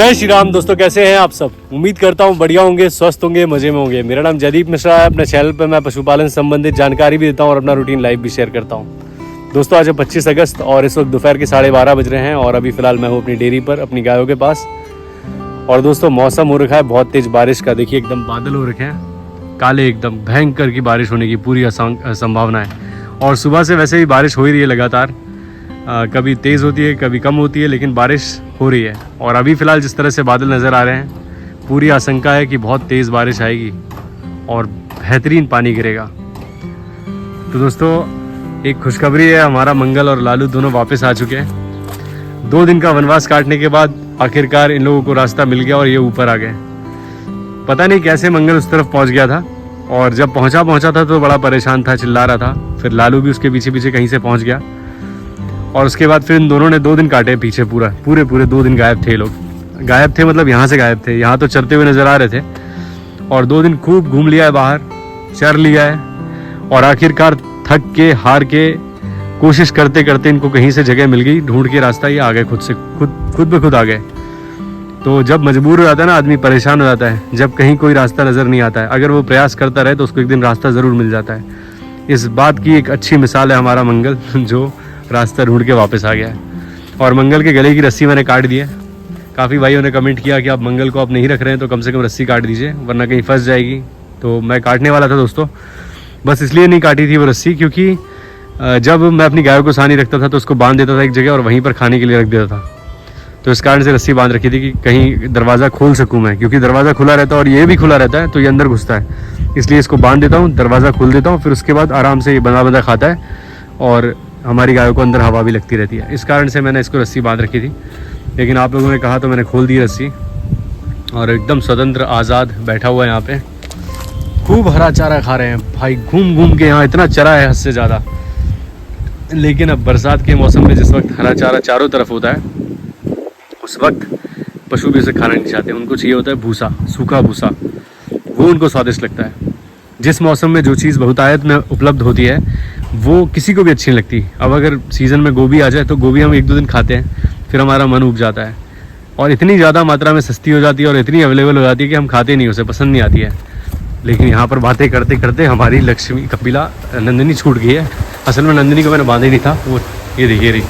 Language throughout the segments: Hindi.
जय श्री राम दोस्तों, कैसे हैं आप सब। उम्मीद करता हूं बढ़िया होंगे, स्वस्थ होंगे, मजे में होंगे। मेरा नाम जयदीप मिश्रा है। अपने चैनल पर मैं पशुपालन संबंधित जानकारी भी देता हूं और अपना रूटीन लाइफ भी शेयर करता हूं। दोस्तों आज है 25 अगस्त और इस वक्त दोपहर के 12:30 बज रहे हैं और अभी फिलहाल मैं हूं अपनी डेयरी पर अपनी गायों के पास। और दोस्तों मौसम हो रखा है बहुत तेज बारिश का। देखिए एकदम बादल हो रखे हैं काले, एकदम भयंकर की बारिश होने की पूरी संभावना है। और सुबह से वैसे भी बारिश हो ही रही है लगातार, कभी तेज़ होती है कभी कम होती है, लेकिन बारिश हो रही है। और अभी फ़िलहाल जिस तरह से बादल नज़र आ रहे हैं, पूरी आशंका है कि बहुत तेज़ बारिश आएगी और बेहतरीन पानी गिरेगा। तो दोस्तों एक खुशखबरी है, हमारा मंगल और लालू दोनों वापस आ चुके हैं। 2 दिन का वनवास काटने के बाद आखिरकार इन लोगों को रास्ता मिल गया और ये ऊपर आ गए। पता नहीं कैसे मंगल उस तरफ पहुँच गया था, और जब पहुँचा था तो बड़ा परेशान था, चिल्ला रहा था। फिर लालू भी उसके पीछे पीछे कहीं से पहुँच गया और उसके बाद फिर इन दोनों ने 2 दिन काटे पीछे। पूरे 2 दिन गायब थे। लोग गायब थे मतलब यहाँ से गायब थे, यहाँ तो चरते हुए नजर आ रहे थे। और 2 दिन खूब घूम लिया है, बाहर चर लिया है और आखिरकार थक के हार के कोशिश करते करते इनको कहीं से जगह मिल गई, ढूंढ के रास्ता ये आ गए, खुद ब खुद आ गए। तो जब मजबूर हो जाता है ना आदमी, परेशान हो जाता है, जब कहीं कोई रास्ता नज़र नहीं आता है, अगर वो प्रयास करता रहे तो उसको एक दिन रास्ता ज़रूर मिल जाता है। इस बात की एक अच्छी मिसाल है हमारा मंगल, जो रास्ता ढूंढ के वापस आ गया है। और मंगल के गले की रस्सी मैंने काट दी है। काफ़ी भाइयों ने कमेंट किया कि आप मंगल को आप नहीं रख रहे हैं तो कम से कम रस्सी काट दीजिए वरना कहीं फंस जाएगी। तो मैं काटने वाला था दोस्तों, बस इसलिए नहीं काटी थी वो रस्सी क्योंकि जब मैं अपनी गायों को सानी रखता था तो उसको बांध देता था एक जगह और वहीं पर खाने के लिए रख देता था। तो इस कारण से रस्सी बांध रखी थी कि कहीं दरवाज़ा खोल सकूँ मैं, क्योंकि दरवाज़ा खुला रहता है और ये भी खुला रहता है तो ये अंदर घुसता है। इसलिए इसको बांध देता हूँ, दरवाज़ा खोल देता हूँ, फिर उसके बाद आराम से ये बंदा खाता है और हमारी गायों को अंदर हवा भी लगती रहती है। इस कारण से मैंने इसको रस्सी बांध रखी थी, लेकिन आप लोगों ने कहा तो मैंने खोल दी रस्सी और एकदम स्वतंत्र आज़ाद बैठा हुआ है यहाँ पे। खूब हरा चारा खा रहे हैं भाई, घूम घूम के यहाँ इतना चरा है हद से ज़्यादा। लेकिन अब बरसात के मौसम में जिस वक्त हरा चारा चारों तरफ होता है उस वक्त पशु भी उसे खाना नहीं चाहते। उनको चाहिए होता है भूसा, सूखा भूसा, वो उनको स्वादिष्ट लगता है। जिस मौसम में जो चीज़ बहुतायत में उपलब्ध होती है वो किसी को भी अच्छी नहीं लगती। अब अगर सीज़न में गोभी आ जाए तो गोभी हम 1-2 दिन खाते हैं, फिर हमारा मन उब जाता है और इतनी ज़्यादा मात्रा में सस्ती हो जाती है और इतनी अवेलेबल हो जाती है कि हम खाते नहीं, उसे पसंद नहीं आती है। लेकिन यहाँ पर बातें करते करते हमारी लक्ष्मी कपिला नंदिनी छूट गई है। असल में नंदिनी को मैंने बांधा ही नहीं था, वो ये देखिए रही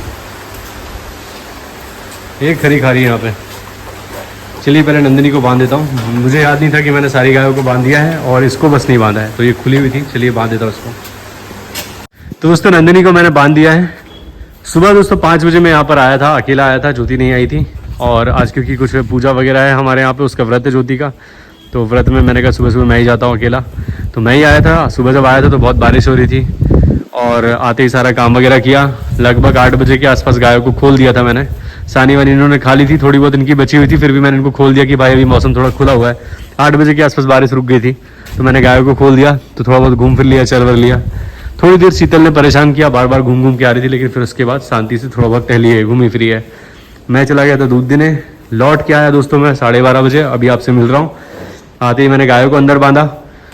एक खरी खा रही है यहाँ पे। चलिए पहले नंदिनी को बांध देता हूँ, मुझे याद नहीं था कि मैंने सारी गायों को बांध दिया है और इसको बस नहीं बांधा है, तो ये खुली हुई थी। चलिए बांध देता हूँ इसको। तो दोस्तों नंदिनी को मैंने बांध दिया है। सुबह दोस्तों 5 बजे मैं यहाँ पर आया था, अकेला आया था, ज्योति नहीं आई थी। और आज क्योंकि कुछ पूजा वगैरह है हमारे यहाँ पे, उसका व्रत है ज्योति का, तो व्रत में मैंने कहा सुबह मैं ही जाता हूँ अकेला। तो मैं ही आया था। सुबह जब आया था तो बहुत बारिश हो रही थी और आते ही सारा काम वगैरह किया। लगभग 8 बजे के आसपास गायों को खोल दिया था मैंने। सानी वानी इन्होंने खा ली थी, थोड़ी बहुत इनकी बची हुई थी, फिर भी मैंने इनको खोल दिया कि भाई अभी मौसम थोड़ा खुला हुआ है। 8 बजे के आसपास बारिश रुक गई थी तो मैंने गायों को खोल दिया, तो थोड़ा बहुत घूम फिर लिया, चल वर लिया। थोड़ी देर शीतल ने परेशान किया, बार बार घूम घूम के आ रही थी, लेकिन फिर उसके बाद शांति से थोड़ा बहुत टहली है, घूमी फिरी है। मैं चला गया था दूध देने, लौट के आया दोस्तों मैं 12:30 बजे, अभी आपसे मिल रहा हूँ। आते ही मैंने गायों को अंदर बांधा,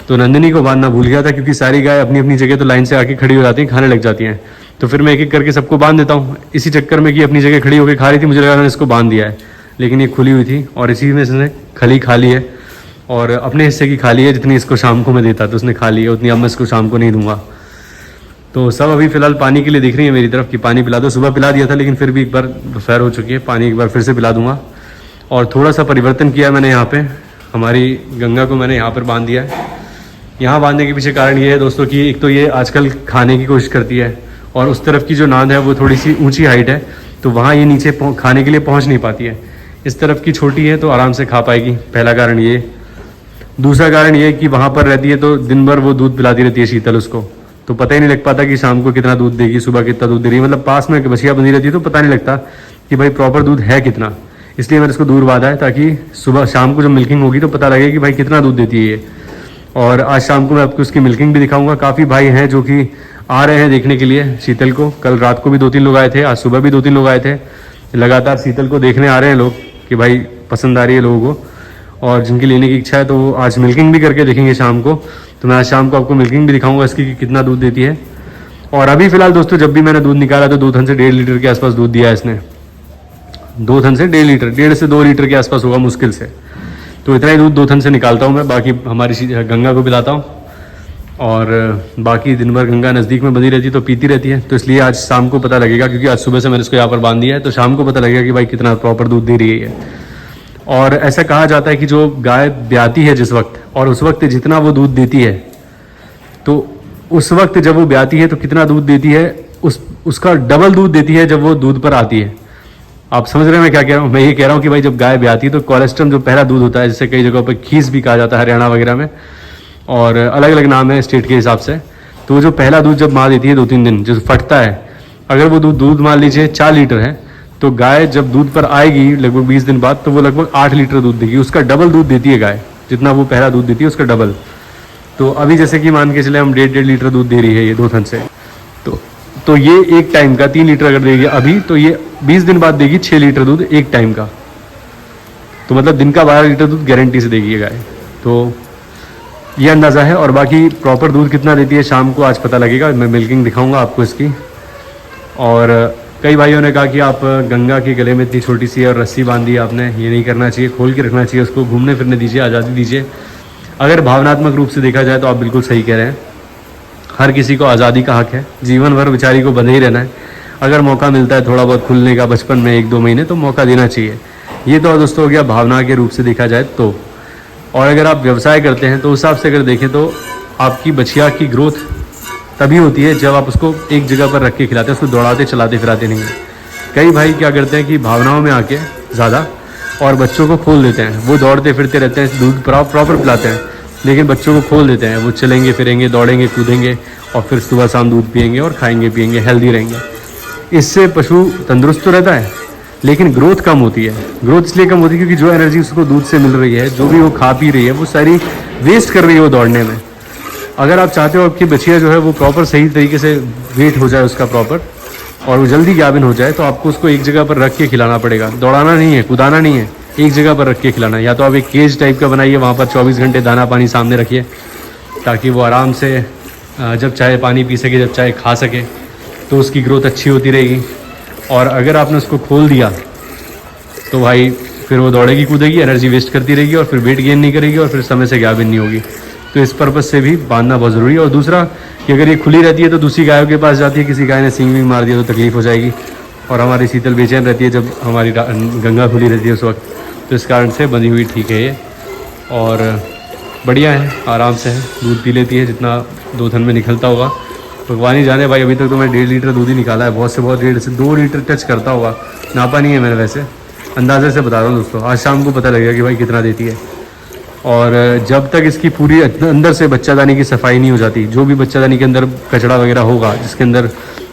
तो नंदिनी को बांधना भूल गया था क्योंकि सारी गाय अपनी अपनी जगह तो लाइन से आके खड़ी हो जाती हैं, खाने लग जाती हैं। तो फिर मैं एक एक करके सबको बांध देता हूँ। इसी चक्कर में कि अपनी जगह खड़ी होकर खा रही थी, मुझे लगा मैंने इसको बांध दिया है, लेकिन ये खुली हुई थी और इसी में इसने खली खा ली है और अपने हिस्से की खा ली है। जितनी इसको शाम को मैं देता तो उसने खा ली है, उतनी अब मैं इसको शाम को नहीं दूंगा। तो सब अभी फ़िलहाल पानी के लिए देख रही है मेरी तरफ कि पानी पिला दो। सुबह पिला दिया था, लेकिन फिर भी एक बार दोपहर हो चुकी है, पानी एक बार फिर से पिला दूंगा। और थोड़ा सा परिवर्तन किया मैंने यहाँ पे, हमारी गंगा को मैंने यहाँ पर बांध दिया है। यहाँ बांधने के पीछे कारण ये है दोस्तों कि एक तो ये आजकल खाने की कोशिश करती है और उस तरफ की जो नाद है वो थोड़ी सी ऊंची हाइट है, तो वहाँ ये नीचे खाने के लिए पहुँच नहीं पाती है। इस तरफ की छोटी है तो आराम से खा पाएगी, पहला कारण ये। दूसरा कारण ये कि वहाँ पर रहती है तो दिन भर वो दूध पिलाती रहती है शीतल उसको, तो पता ही नहीं लग पाता कि शाम को कितना दूध देगी, सुबह कितना दूध दे रही है। मतलब पास में बछिया बंधी रहती है तो पता नहीं लगता कि भाई प्रॉपर दूध है कितना। इसलिए मैंने इसको दूर बांधा है ताकि सुबह शाम को जब मिल्किंग होगी तो पता लगे कि भाई कितना दूध देती है ये। और आज शाम को मैं आपको उसकी मिल्किंग भी दिखाऊंगा। काफ़ी भाई हैं जो कि आ रहे हैं देखने के लिए शीतल को। कल रात को भी 2-3 लोग आए थे, आज सुबह भी 2-3 लोग आए थे। लगातार शीतल को देखने आ रहे हैं लोग कि भाई पसंद आ रही है लोगों को, और जिनकी लेने की इच्छा है तो वो आज मिल्किंग भी करके देखेंगे शाम को। तो मैं आज शाम को आपको मिल्किंग भी दिखाऊंगा इसकी कि कितना दूध देती है। और अभी फ़िलहाल दोस्तों जब भी मैंने दूध निकाला तो 2 थन से 1.5 लीटर के आसपास दूध दिया है इसने। 2 थन से 1.5 से 2 लीटर के आसपास होगा मुश्किल से। तो इतना ही दूध 2 थन से निकालता हूँ मैं, बाकी हमारी गंगा को पिलाता हूँ और बाकी दिन भर गंगा नज़दीक में बंधी रहती है तो पीती रहती है। तो इसलिए आज शाम को पता लगेगा, क्योंकि आज सुबह से मैंने इसको यहाँ पर बांध दिया है, तो शाम को पता लगेगा कि भाई कितना प्रॉपर दूध दे रही है। और ऐसा कहा जाता है कि जो गाय ब्याती है जिस वक्त, और उस वक्त जितना वो दूध देती है, तो उस वक्त जब वो ब्याती है तो कितना दूध देती है, उसका डबल दूध देती है जब वो दूध पर आती है। आप समझ रहे हैं मैं क्या कह रहा हूँ? मैं ये कह रहा हूँ कि भाई जब गाय ब्याती है तो कोलेस्ट्रम जो पहला दूध होता है, जिसे कई जगहों पर खीस भी कहा जाता है हरियाणा वगैरह में, और अलग अलग नाम है स्टेट के हिसाब से, तो वो जो पहला दूध जब माँ देती है 2-3 दिन जो फटता है, अगर वो दूध मान लीजिए 4 लीटर है, तो गाय जब दूध पर आएगी लगभग 20 दिन बाद, तो वो लगभग 8 लीटर दूध देगी। उसका डबल दूध देती है गाय, जितना वो पहला दूध देती है उसका डबल। तो अभी जैसे कि मान के चले हम 1.5 लीटर दूध दे रही है ये 2 थन से, तो ये एक टाइम का 3 लीटर अगर देगी अभी, तो ये 20 दिन बाद देगी 6 लीटर दूध एक टाइम का। तो मतलब दिन का 12 लीटर दूध गारंटी से देगी ये गाय। तो ये अंदाज़ा है, और बाकी प्रॉपर दूध कितना देती है शाम को आज पता लगेगा। मैं मिल्किंग दिखाऊंगा आपको इसकी। और कई भाइयों ने कहा कि आप गंगा के गले में इतनी छोटी सी और रस्सी बांध दी आपने, ये नहीं करना चाहिए, खोल के रखना चाहिए उसको, घूमने फिरने दीजिए, आज़ादी दीजिए। अगर भावनात्मक रूप से देखा जाए तो आप बिल्कुल सही कह रहे हैं, हर किसी को आज़ादी का हक है, जीवन भर बेचारी को बंधे ही रहना है। अगर मौका मिलता है थोड़ा बहुत खुलने का बचपन में 1-2 महीने, तो मौका देना चाहिए। ये तो दोस्तों हो गया भावना के रूप से देखा जाए तो। और अगर आप व्यवसाय करते हैं तो उस हिसाब से अगर देखें तो आपकी बछिया की ग्रोथ तभी होती है जब आप उसको एक जगह पर रख के खिलाते हैं, उसको दौड़ाते चलाते फिराते नहीं है। कई भाई क्या करते हैं कि भावनाओं में आके ज़्यादा और बच्चों को खोल देते हैं, वो दौड़ते फिरते रहते हैं, दूध प्रॉपर पिलाते हैं, लेकिन बच्चों को खोल देते हैं, वो चलेंगे फिरेंगे, दौड़ेंगे कूदेंगे और फिर सुबह शाम दूध पिएंगे और खाएंगे पिएंगे, हेल्दी रहेंगे। इससे पशु तंदुरुस्त तो रहता है लेकिन ग्रोथ कम होती है। ग्रोथ इसलिए कम होती है क्योंकि जो एनर्जी उसको दूध से मिल रही है, जो भी वो खा पी रही है, वो सारी वेस्ट कर रही है वो दौड़ने में। अगर आप चाहते हो आपकी बछिया जो है वो प्रॉपर सही तरीके से वेट हो जाए उसका प्रॉपर, और वो जल्दी गाभिन हो जाए, तो आपको उसको एक जगह पर रख के खिलाना पड़ेगा। दौड़ाना नहीं है, कूदाना नहीं है, एक जगह पर रख के खिलाना है। या तो आप एक केज टाइप का बनाइए, वहाँ पर 24 घंटे दाना पानी सामने रखिए, ताकि वो आराम से जब चाहे पानी पी सके, जब चाहे खा सके, तो उसकी ग्रोथ अच्छी होती रहेगी। और अगर आपने उसको खोल दिया तो भाई फिर वो दौड़ेगी कूदेगी, एनर्जी वेस्ट करती रहेगी और फिर वेट गेन नहीं करेगी और फिर समय से गाभिन नहीं होगी। तो इस पर्पज़ से भी बांधना बहुत ज़रूरी है। और दूसरा कि अगर ये खुली रहती है तो दूसरी गायों के पास जाती है, किसी गाय ने सींग भी मार दिया तो तकलीफ हो जाएगी, और हमारी शीतल बेचैन रहती है जब हमारी गंगा खुली रहती है उस वक्त। तो इस कारण से बंधी हुई ठीक है ये, और बढ़िया है, आराम से है, दूध पी लेती है जितना 2 थन में निकलता होगा भगवान ही जाने। भाई अभी तक तो मैं 1.5 लीटर दूध ही निकाला है, बहुत से बहुत 1.5 से 2 लीटर टच करता होगा, नापा नहीं है मैंने, वैसे अंदाजे से बता रहा हूँ दोस्तों। आज शाम को पता लगेगा कि भाई कितना देती है। और जब तक इसकी पूरी अंदर से बच्चादानी की सफाई नहीं हो जाती, जो भी बच्चादानी के अंदर कचरा वगैरह होगा जिसके अंदर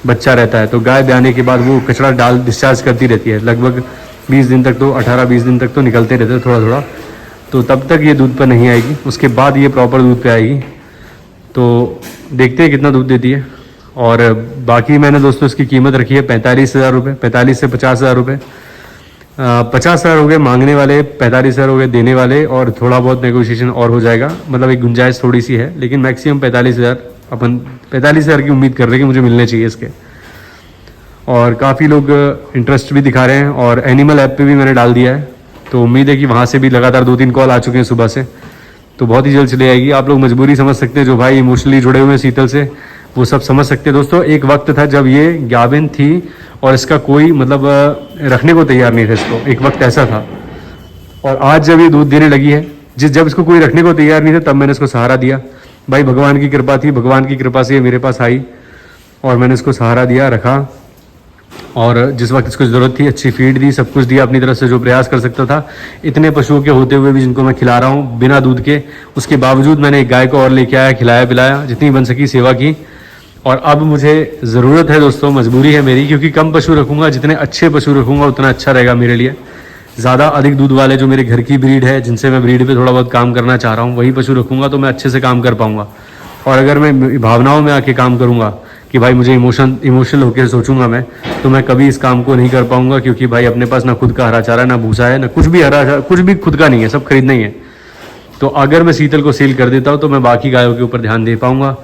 बच्चा रहता है, तो गाय ब्याने के बाद वो कचरा डिस्चार्ज करती रहती है, लगभग 20 दिन तक, तो 18-20 दिन तक तो निकलते रहते हैं थोड़ा थोड़ा। तो तब तक ये दूध पर नहीं आएगी, उसके बाद ये प्रॉपर दूध पे आएगी। तो देखते हैं कितना दूध देती है। और बाकी मैंने दोस्तों इसकी कीमत रखी है 45,000 रुपये, 45 से 50,000 रुपये। 50,000 हो गए मांगने वाले, 45,000 हो गए देने वाले, और थोड़ा बहुत नेगोशिएशन और हो जाएगा, मतलब एक गुंजाइश थोड़ी सी है, लेकिन मैक्सिमम 45,000 अपन 45,000 की उम्मीद कर रहे हैं कि मुझे मिलने चाहिए इसके। और काफ़ी लोग इंटरेस्ट भी दिखा रहे हैं, और एनिमल ऐप पे भी मैंने डाल दिया है, तो उम्मीद है कि वहाँ से भी लगातार 2-3 कॉल आ चुके हैं सुबह से, तो बहुत ही जल्द चली आएगी। आप लोग मजबूरी समझ सकते हैं, जो भाई इमोशनली जुड़े हुए हैं शीतल से, वो सब समझ सकते हैं दोस्तों। एक वक्त था जब ये गाभिन थी और इसका कोई मतलब रखने को तैयार नहीं था इसको, एक वक्त ऐसा था। और आज जब ये दूध देने लगी है, जब इसको कोई रखने को तैयार नहीं था, तब मैंने इसको सहारा दिया। भाई भगवान की कृपा थी, भगवान की कृपा से ये मेरे पास आई और मैंने इसको सहारा दिया, रखा, और जिस वक्त इसको ज़रूरत थी अच्छी फीड दी, सब कुछ दिया अपनी तरफ से जो प्रयास कर सकता था। इतने पशुओं के होते हुए भी जिनको मैं खिला रहा हूँ बिना दूध के, उसके बावजूद मैंने एक गाय को और लेके आया, खिलाया पिलाया, जितनी बन सकी सेवा की। और अब मुझे ज़रूरत है दोस्तों, मजबूरी है मेरी, क्योंकि कम पशु रखूँगा, जितने अच्छे पशु रखूँगा उतना अच्छा रहेगा मेरे लिए। ज़्यादा अधिक दूध वाले जो मेरे घर की ब्रीड है, जिनसे मैं ब्रीड पे थोड़ा बहुत काम करना चाह रहा हूँ, वही पशु रखूँगा तो मैं अच्छे से काम कर पाऊँगा। और अगर मैं भावनाओं में आके काम करूँगा कि भाई मुझे इमोशनल होकर सोचूंगा मैं, तो मैं कभी इस काम को नहीं कर पाऊँगा, क्योंकि भाई अपने पास ना खुद का हरा चारा, ना भूसा है, ना कुछ भी हरा, कुछ भी खुद का नहीं है, सब खरीदना ही है। तो अगर मैं शीतल को सेल कर देता हूँ तो मैं बाकी गायों के ऊपर ध्यान दे पाऊँगा।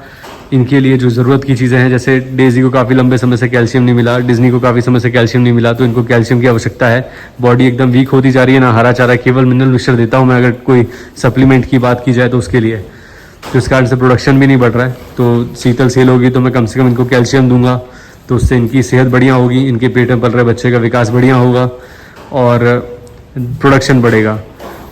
इनके लिए जो ज़रूरत की चीज़ें हैं, जैसे डेजी को काफ़ी लंबे समय से कैल्शियम नहीं मिला, डिज्नी को काफ़ी समय से कैल्शियम नहीं मिला, तो इनको कैल्शियम की आवश्यकता है। बॉडी एकदम वीक होती जा रही है, ना हरा चारा, केवल मिनरल मिक्सचर देता हूँ मैं अगर कोई सप्लीमेंट की बात की जाए तो उसके लिए। तो इस कारण से प्रोडक्शन भी नहीं बढ़ रहा है। तो शीतल सेल होगी तो मैं कम से कम इनको कैल्शियम दूंगा, तो उससे इनकी सेहत बढ़िया होगी, इनके पेट में पल रहे बच्चे का विकास बढ़िया होगा और प्रोडक्शन बढ़ेगा।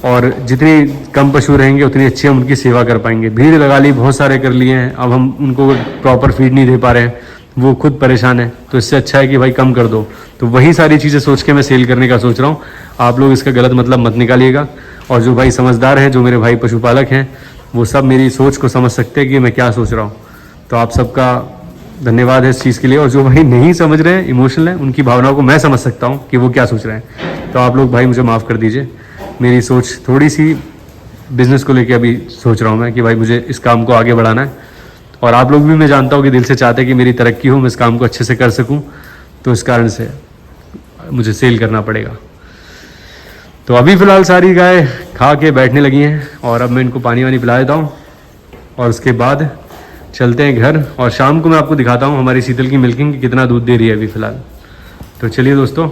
और जितनी कम पशु रहेंगे उतनी अच्छी हम उनकी सेवा कर पाएंगे। भीड़ लगा ली, बहुत सारे कर लिए हैं, अब हम उनको प्रॉपर फीड नहीं दे पा रहे हैं, वो खुद परेशान है। तो इससे अच्छा है कि भाई कम कर दो। तो वही सारी चीज़ें सोच के मैं सेल करने का सोच रहा हूँ। आप लोग इसका गलत मतलब मत निकालिएगा। और जो भाई समझदार हैं, जो मेरे भाई पशुपालक हैं, वो सब मेरी सोच को समझ सकते हैं कि मैं क्या सोच रहा हूँ। तो आप सबका धन्यवाद है इस चीज़ के लिए। और जो भाई नहीं समझ रहे हैं, इमोशनल हैं, उनकी भावनाओं को मैं समझ सकता हूँ कि वो क्या सोच रहे हैं। तो आप लोग भाई मुझे माफ़ कर दीजिए। मेरी सोच थोड़ी सी बिज़नेस को लेके अभी सोच रहा हूँ मैं कि भाई मुझे इस काम को आगे बढ़ाना है। और आप लोग भी, मैं जानता हूँ कि दिल से चाहते हैं कि मेरी तरक्की हो, मैं इस काम को अच्छे से कर सकूँ। तो इस कारण से मुझे सेल करना पड़ेगा। तो अभी फ़िलहाल सारी गाय खा के बैठने लगी हैं और अब मैं इनको पानी वानी पिला देता हूँ और उसके बाद चलते हैं घर। और शाम को मैं आपको दिखाता हूँ हमारी शीतल की मिल्किंग की कितना दूध दे रही है अभी फ़िलहाल। तो चलिए दोस्तों,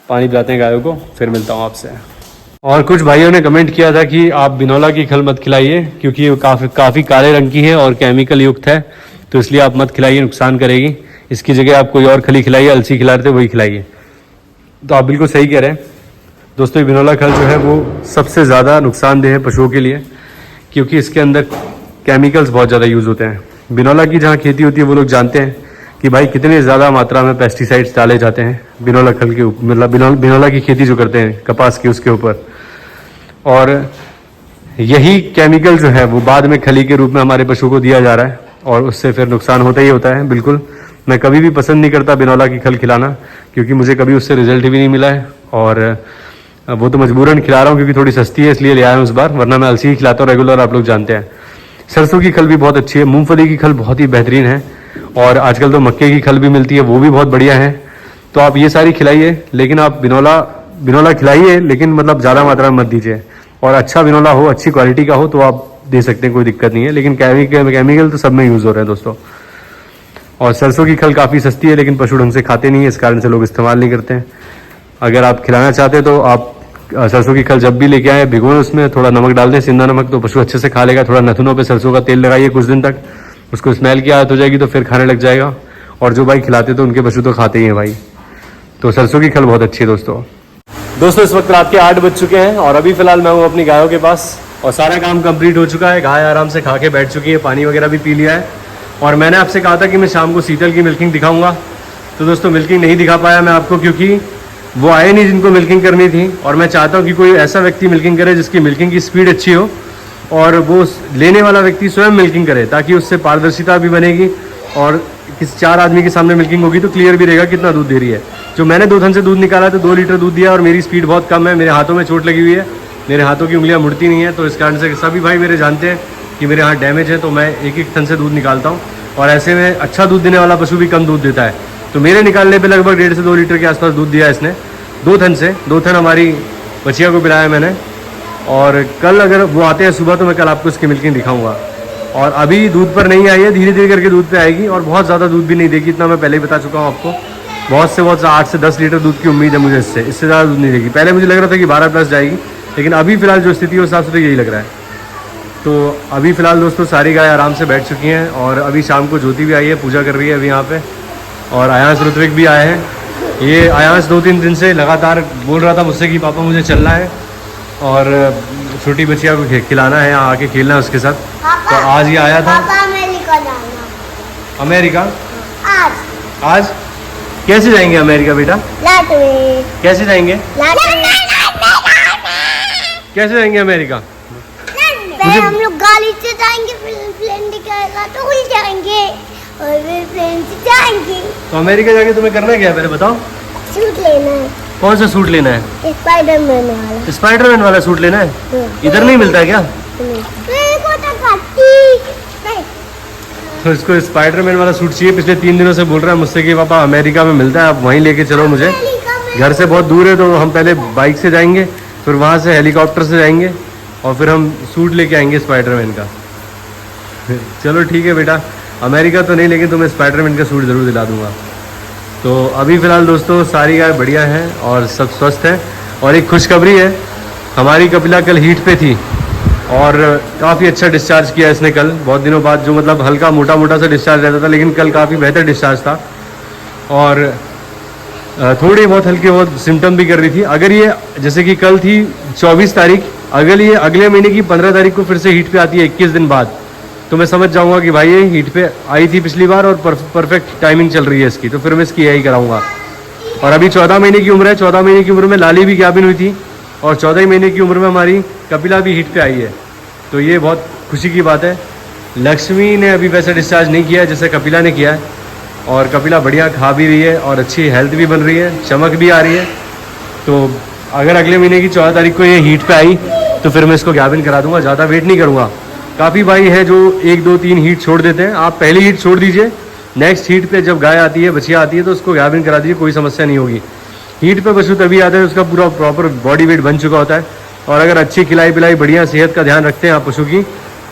पानी पिलाते हैं गायों को, फिर मिलता हूँ आपसे। और कुछ भाइयों ने कमेंट किया था कि आप बिनौला की खल मत खिलाइए क्योंकि ये काफ़ी काले रंग की है और केमिकल युक्त है, तो इसलिए आप मत खिलाइए, नुकसान करेगी। इसकी जगह आप कोई और खली खिलाइए, अलसी खिला रहे थे वही खिलाइए। तो आप बिल्कुल सही कह रहे हैं दोस्तों। ये बिनौला खल जो है वो सबसे ज़्यादा नुकसानदेह है पशुओं के लिए, क्योंकि इसके अंदर केमिकल्स बहुत ज़्यादा यूज़ होते हैं। बिनौला की जहाँ खेती होती है वो लोग जानते हैं कि भाई कितने ज़्यादा मात्रा में पेस्टिसाइड्स डाले जाते हैं बिनौला खल के ऊपर, मतलब बिनौला की खेती जो करते हैं कपास की, उसके ऊपर। और यही केमिकल जो है वो बाद में खली के रूप में हमारे पशु को दिया जा रहा है और उससे फिर नुकसान होता ही होता है। बिल्कुल, मैं कभी भी पसंद नहीं करता बिनौला की खल खिलाना, क्योंकि मुझे कभी उससे रिजल्ट भी नहीं मिला है। और वो तो मजबूरन खिला रहा हूँ क्योंकि थोड़ी सस्ती है, इसलिए ले आया हूँ इस बार, वरना मैं अलसी ही खिलाता हूँ रेगुलर, आप लोग जानते हैं। सरसों की खल भी बहुत अच्छी है, मूंगफली की खल बहुत ही बेहतरीन है, और आजकल तो मक्के की खल भी मिलती है, वो भी बहुत बढ़िया है। तो आप ये सारी खिलाइए, लेकिन आप बिनौला खिलाइए, लेकिन मतलब ज़्यादा मात्रा में मत दीजिए। और अच्छा बिनौला हो, अच्छी क्वालिटी का हो तो आप दे सकते हैं, कोई दिक्कत नहीं है। लेकिन केमिकल तो सब में यूज़ हो रहे हैं दोस्तों। और सरसों की खल काफ़ी सस्ती है, लेकिन पशु ढंग से खाते नहीं है, इस कारण से लोग इस्तेमाल नहीं करते हैं। अगर आप खिलाना चाहते हैं तो आप सरसों की खल जब भी लेके आए, भिगोएं, उसमें थोड़ा नमक डाल दें, सिंधा नमक, तो पशु अच्छे से खा लेगा। थोड़ा नथुनों पे सरसों का तेल लगाइए कुछ दिन तक, उसको स्मेल की आदत हो जाएगी तो फिर खाने लग जाएगा। और जो भाई खिलाते तो उनके पशु तो खाते ही हैं भाई। तो सरसों की खल बहुत अच्छी है दोस्तों। इस वक्त रात के 8 बज चुके हैं और अभी फिलहाल मैं हूँ अपनी गायों के पास और सारा काम कंप्लीट हो चुका है। गाय आराम से खा के बैठ चुकी है, पानी वगैरह भी पी लिया है। और मैंने आपसे कहा था कि मैं शाम को शीतल की मिल्किंग दिखाऊंगा, तो दोस्तों मिल्किंग नहीं दिखा पाया मैं आपको, क्योंकि वो आए नहीं जिनको मिल्किंग करनी थी। और मैं चाहता हूँ कि कोई ऐसा व्यक्ति मिल्किंग करे जिसकी मिल्किंग की स्पीड अच्छी हो, और वो लेने वाला व्यक्ति स्वयं मिल्किंग करे, ताकि उससे पारदर्शिता भी बनेगी और किसी 4 आदमी के सामने मिल्किंग होगी तो क्लियर भी रहेगा कितना दूध दे रही है। जो मैंने 2 थन से दूध निकाला तो 2 लीटर दूध दिया, और मेरी स्पीड बहुत कम है, मेरे हाथों में चोट लगी हुई है, मेरे हाथों की उंगलियां मुड़ती नहीं है। तो इस कारण से सभी भाई मेरे जानते हैं कि मेरे हाथ डैमेज है, तो मैं एक थन से दूध निकालता हूँ। और ऐसे में अच्छा दूध देने वाला पशु भी कम दूध देता है। तो मेरे निकालने पर लगभग 1.5 से 2 लीटर के आसपास दूध दिया इसने 2 थन से। 2 थन हमारी बचिया को पिलाया मैंने। और कल अगर वो आते हैं सुबह तो मैं कल आपको इसकी मिल्किंग दिखाऊंगा। और अभी दूध पर नहीं आई है, धीरे धीरे करके दूध पे आएगी, और बहुत ज़्यादा दूध भी नहीं देगी, इतना मैं पहले ही बता चुका हूँ आपको। बहुत से 8 से 10 लीटर दूध की उम्मीद है मुझे इससे ज़्यादा दूध नहीं देगी। पहले मुझे लग रहा था कि 12 प्लस जाएगी, लेकिन अभी फिलहाल जो स्थिति है उस हिसाब से तो यही लग रहा है। तो अभी फ़िलहाल दोस्तों सारी गाय आराम से बैठ चुकी हैं, और अभी शाम को ज्योति भी आई है, पूजा कर रही है अभी यहाँ पे, और आयांश ऋत्विक भी आए हैं। ये आयांश 2-3 दिन से लगातार बोल रहा था मुझसे कि पापा मुझे चलना है और छोटी बच्चिया को खिलाना है, यहाँ आके खेलना है उसके साथ। तो आज ये आया था। अमेरिका जाना। अमेरिका? आज कैसे जाएंगे अमेरिका बेटा? कैसे जाएंगे? कैसे जाएंगे अमेरिका? हम लोग गाड़ी से जाएंगे, फिर प्लेन दिखाएगा तो उड़ जाएंगे, और फिर प्लेन से जाएंगे। तो अमेरिका जाके तुम्हें करना क्या है पहले बताओ? सूट लेना है। कौन सा सूट लेना है? स्पाइडरमैन वाला। स्पाइडरमैन वाला सूट लेना है? इधर नहीं मिलता है क्या? तो इसको स्पाइडरमैन वाला सूट चाहिए। पिछले 3 दिनों से बोल रहा है मुझसे कि पापा अमेरिका में मिलता है, आप वहीं लेके चलो मुझे। घर से बहुत दूर है, तो हम पहले बाइक से जाएंगे, फिर वहाँ से हेलीकॉप्टर से जाएंगे, और फिर हम सूट लेके आएंगे स्पाइडरमैन का। चलो ठीक है बेटा, अमेरिका तो नहीं लेकिन तुम्हें स्पाइडरमैन का सूट ज़रूर दिला दूंगा। तो अभी फ़िलहाल दोस्तों सारी गाय बढ़िया हैं और सब स्वस्थ हैं। और एक खुशखबरी है, हमारी कपिला कल हीट पे थी और काफ़ी अच्छा डिस्चार्ज किया इसने कल, बहुत दिनों बाद। जो मतलब हल्का मोटा मोटा सा डिस्चार्ज रहता था, लेकिन कल काफ़ी बेहतर डिस्चार्ज था और थोड़ी बहुत हल्के बहुत सिम्टम भी कर रही थी। अगर ये जैसे कि कल थी 24 तारीख, अगर ये अगले महीने की 15 तारीख को फिर से हीट पे आती है 21 दिन बाद, तो मैं समझ जाऊंगा कि भाई ये हीट पे आई थी पिछली बार और परफेक्ट टाइमिंग चल रही है इसकी, तो फिर मैं इसकी यही कराऊंगा। और अभी 14 महीने की उम्र है, 14 महीने की उम्र में लाली भी ज्ञापन हुई थी और 14 महीने की उम्र में हमारी कपिला भी हीट पे आई है, तो ये बहुत खुशी की बात है। लक्ष्मी ने अभी वैसा डिस्चार्ज नहीं किया जैसे कपिला ने किया है और कपिला बढ़िया खा भी रही है और अच्छी हेल्थ भी बन रही है, चमक भी आ रही है। तो अगर अगले महीने की 14 तारीख को ये हीट पे आई तो फिर मैं इसको ज्ञापन करा दूंगा, ज़्यादा वेट नहीं करूँगा। काफ़ी भाई है जो 1 2 3 हीट छोड़ देते हैं, आप पहली हीट छोड़ दीजिए, नेक्स्ट हीट पे जब गाय आती है बछिया आती है तो उसको ज्ञापन करा दीजिए, कोई समस्या नहीं होगी। हीट पे पशु तभी आता है उसका पूरा प्रॉपर बॉडी वेट बन चुका होता है और अगर अच्छी खिलाई पिलाई बढ़िया सेहत का ध्यान रखते हैं आप पशु की,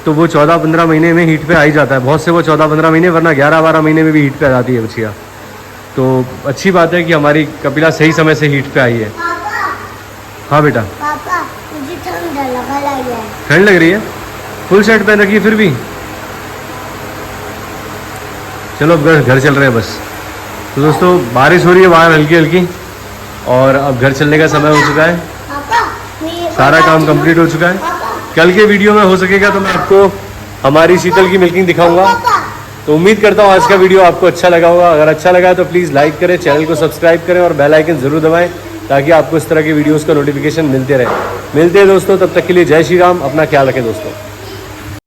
तो वो 14-15 महीने में हीट पे आ ही जाता है। बहुत से वो 14-15 महीने, वरना 11-12 महीने में भी हीट पे आ जाती है बछिया। तो अच्छी बात है कि हमारी कपिला सही समय से हीट पे आई है। हाँ बेटा। पापा मुझे ठंड लगा है। ठंड लग रही है? फुल शर्ट पहन रखी है फिर भी? चलो अब घर चल रहे हैं बस। तो दोस्तों बारिश हो रही है बाहर हल्की हल्की और अब घर चलने का समय हो चुका है। सारा काम कंप्लीट हो चुका है। कल के वीडियो में हो सकेगा तो मैं आपको हमारी शीतल की मिल्किंग दिखाऊंगा। तो उम्मीद करता हूँ आज का वीडियो आपको अच्छा लगा होगा। अगर अच्छा लगा है तो प्लीज़ लाइक करें, चैनल को सब्सक्राइब करें और बेल आइकन ज़रूर दबाएं ताकि आपको इस तरह के वीडियोस का नोटिफिकेशन मिलते रहे। मिलते हैं दोस्तों, तब तक के लिए जय श्री राम, अपना ख्याल रखें दोस्तों।